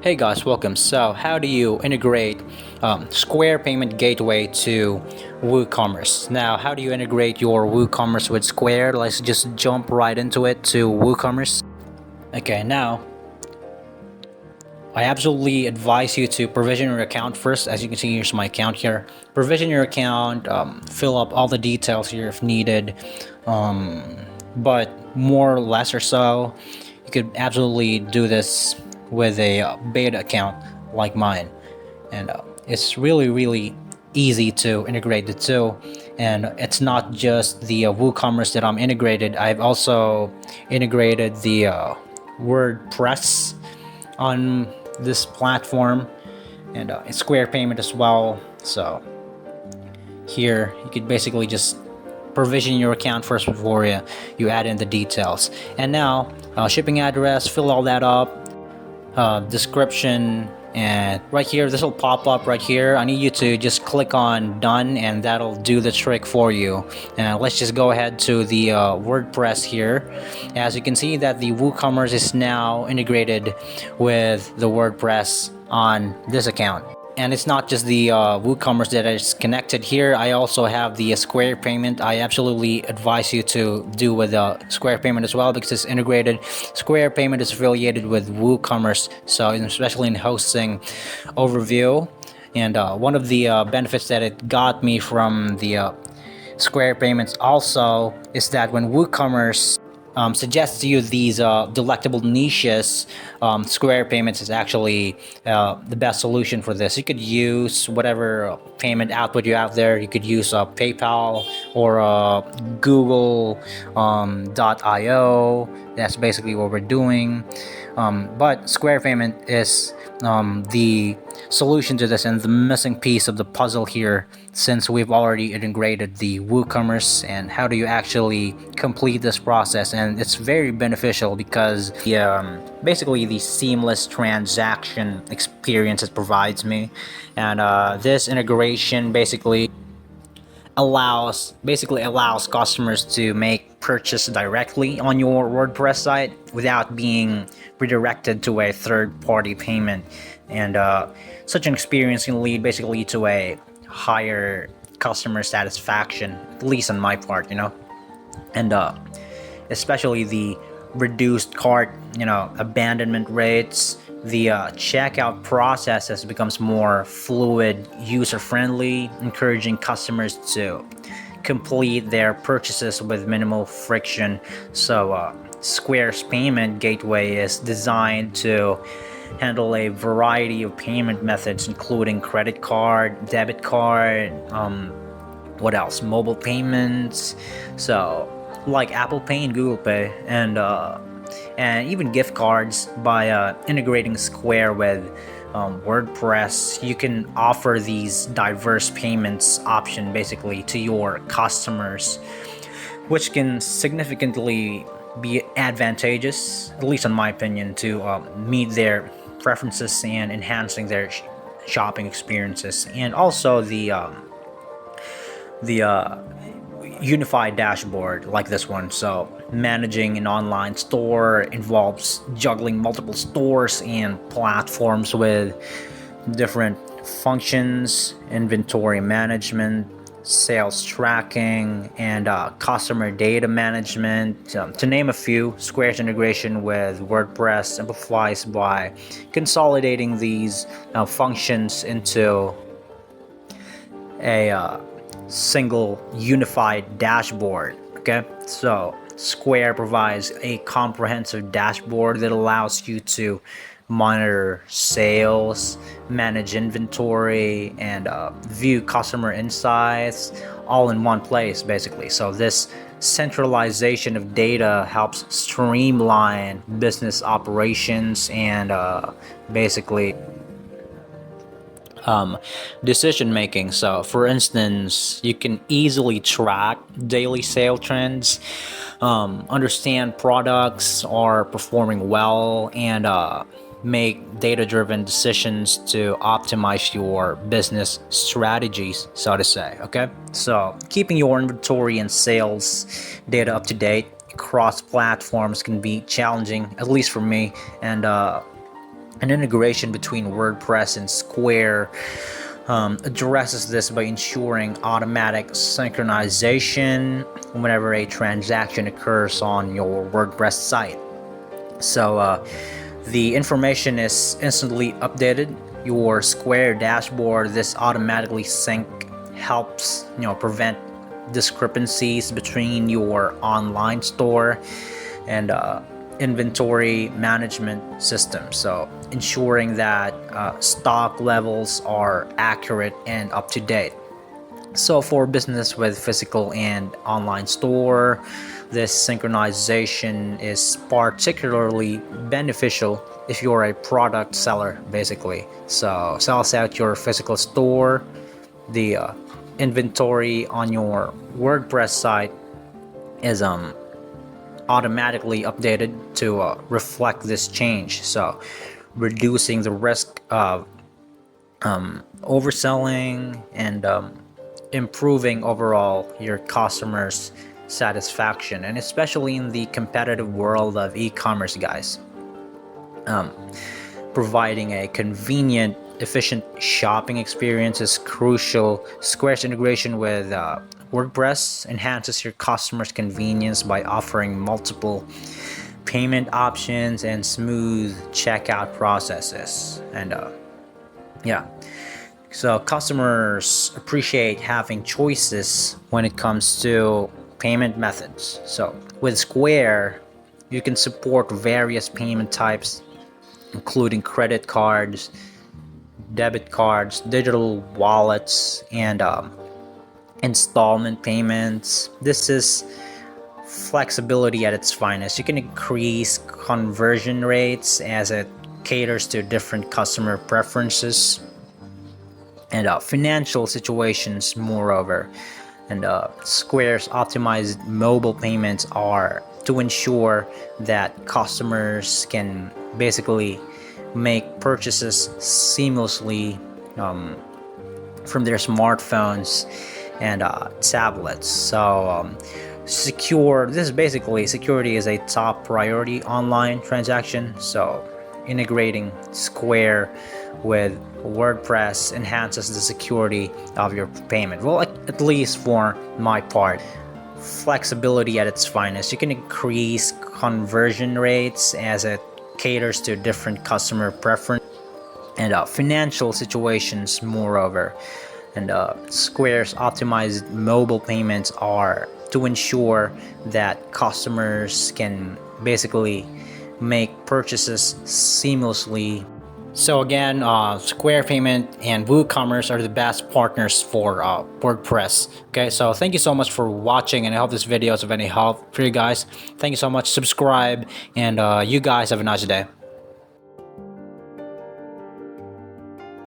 Hey guys, welcome. So, how do you integrate Square Payment Gateway to Woocommerce? Now, how do you integrate your Woocommerce with Square? Let's just jump right into it to Woocommerce. Okay, now I absolutely advise you to provision your account first. As you can see, here's my account here. Provision your account, fill up all the details here if needed, but more or less or so, you could absolutely do this with a beta account like mine, and it's really easy to integrate the two. And it's not just the WooCommerce that I'm integrated. I've also integrated the WordPress on this platform, and Square Payment as well. So here you could basically just provision your account first before you add in the details. And now shipping address, fill all that up, description, and right here this will pop up right here. I need you to just click on done, and that'll do the trick for you. And let's just go ahead to the WordPress here. As you can see that the WooCommerce is now integrated with the WordPress on this account. And it's not just the WooCommerce that is connected here. I also have the Square Payment. I absolutely advise you to do with Square Payment as well, because it's integrated. Square Payment is affiliated with WooCommerce, so especially in hosting overview. And one of the benefits that it got me from the Square Payments also is that when WooCommerce suggests to you these delectable niches, Square Payments is actually the best solution for this. You could use whatever payment output you have there. You could use PayPal or Google .io. That's basically what we're doing. But Square Payment is the solution to this and the missing piece of the puzzle here, since we've already integrated the WooCommerce. And how do you actually complete this process? And it's very beneficial because basically the seamless transaction experience it provides me, and this integration basically allows customers to make purchase directly on your WordPress site without being redirected to a third-party payment. And such an experience can lead basically to a higher customer satisfaction, at least on my part, and especially the reduced cart abandonment rates. The checkout process becomes more fluid, user-friendly, encouraging customers to complete their purchases with minimal friction. So Square's payment gateway is designed to handle a variety of payment methods, including credit card, debit card, what else? Mobile payments, so like Apple Pay and Google Pay, and even gift cards. By integrating Square with WordPress, you can offer these diverse payments option basically to your customers, which can significantly be advantageous, at least in my opinion, to meet their preferences and enhancing their shopping experiences. And also the unified dashboard like this one. So managing an online store involves juggling multiple stores and platforms with different functions, inventory management, sales tracking, and customer data management, to name a few. Square's integration with WordPress simplifies by consolidating these functions into a single unified dashboard. Okay, so Square provides a comprehensive dashboard that allows you to monitor sales, manage inventory, and view customer insights all in one place basically. So this centralization of data helps streamline business operations and basically decision making. So for instance, you can easily track daily sale trends, understand products are performing well, and make data-driven decisions to optimize your business strategies, so to say. Okay, so keeping your inventory and sales data up to date across platforms can be challenging, at least for me, and An integration between WordPress and Square addresses this by ensuring automatic synchronization whenever a transaction occurs on your WordPress site. So the information is instantly updated. Your Square dashboard, this automatically sync helps prevent discrepancies between your online store and inventory management system. So ensuring that stock levels are accurate and up to date. So for business with physical and online store, this synchronization is particularly beneficial if you're a product seller, basically. So sells out your physical store, the inventory on your WordPress site is automatically updated to reflect this change. So reducing the risk of overselling and improving overall your customers' satisfaction, and especially in the competitive world of e-commerce, guys. Providing a convenient, efficient shopping experience is crucial. Square's integration with WordPress enhances your customers' convenience by offering multiple payment options and smooth checkout processes. And yeah, so customers appreciate having choices when it comes to payment methods. So with Square, you can support various payment types, including credit cards, debit cards, digital wallets, and installment payments. This is flexibility at its finest. You can increase conversion rates as it caters to different customer preferences and financial situations, moreover. And Square's optimized mobile payments are to ensure that customers can basically make purchases seamlessly from their smartphones and tablets. So this is basically, security is a top priority online transaction. So integrating Square with WordPress enhances the security of your payment. Well, at least for my part, flexibility at its finest. You can increase conversion rates as it caters to different customer preference and financial situations, moreover. And Square's optimized mobile payments are to ensure that customers can basically make purchases seamlessly. So again, Square Payment and WooCommerce are the best partners for WordPress. Okay, so thank you so much for watching, and I hope this video is of any help for you guys. Thank you so much. Subscribe, and you guys have a nice day.